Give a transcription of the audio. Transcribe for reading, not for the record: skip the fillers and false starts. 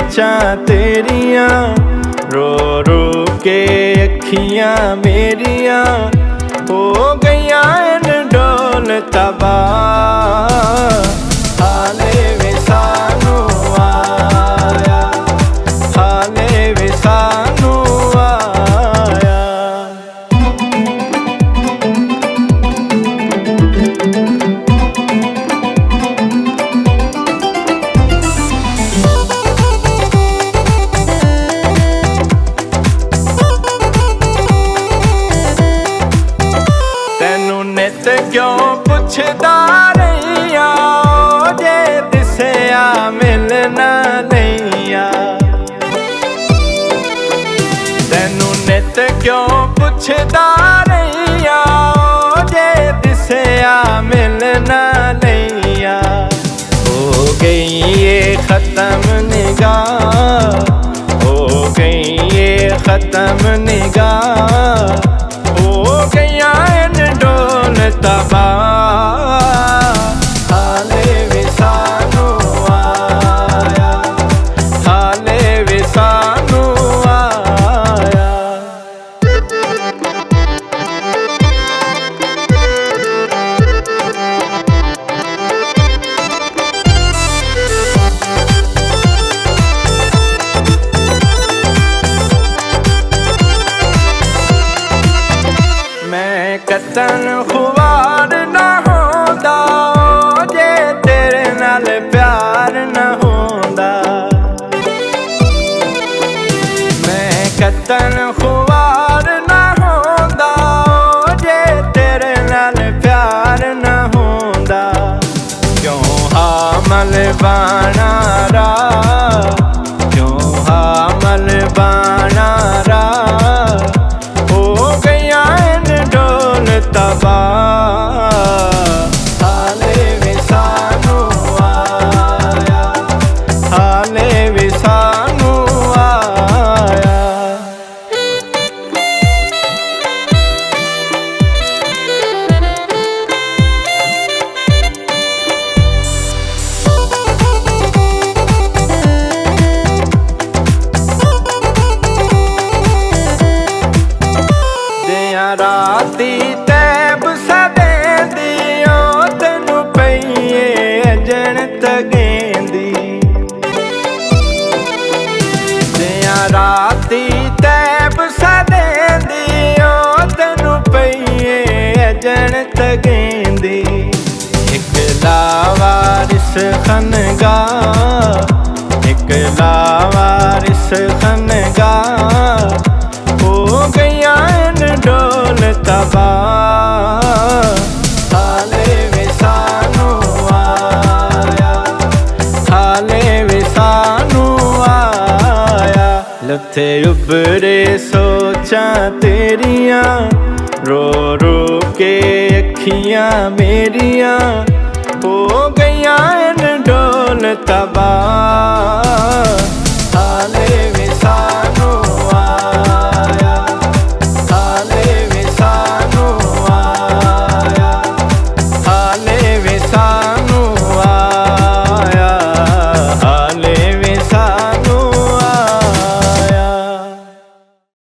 सोचां तेरियां, रो रो के अखियां मेरियां हो गईयां इन डोल तबाह। हाले वे सानू आया, हाले वे सानू आया। नित क्यों पुछदा रहिया, जे दिसया मिलना नैया। तैनू नित क्यों पुछदा रहिया, जे दिसया मिलना नैया। हो गई ये खत्म निगाह, हो गई ये खत्म निगाह, हो गईयां इन डोल तबाह। हाले वे सानू आया, हाले वे सानू आया। मैं कतन खुवार ना होंदा, जे तेरे नाल प्यार ना होंदा। मैं कतन खुवार ना होंदा, जे तेरे नाल प्यार ना होंदा। क्यों हामल बाना रा, क्यों हामल बाना रा, तबाह। हाले वे सानू आया, हाले वे सानू आया। दियां राती तैब सदेंदियो, तेनू पईए अजण तगेंदी। दियां राती तैब सदेंदियो, तेनू पईए अजण तगेंदी। इक लावारिस खनगाह, इक लावारिस खनगाह, हो गईयां इन डोल तबाह। हाले वे सानू आया, हाले वे सानू आया। लथे उबरे सोचां तेरियां, रो रो के अखियां मेरियां हो गईयां इन डोल तबाह।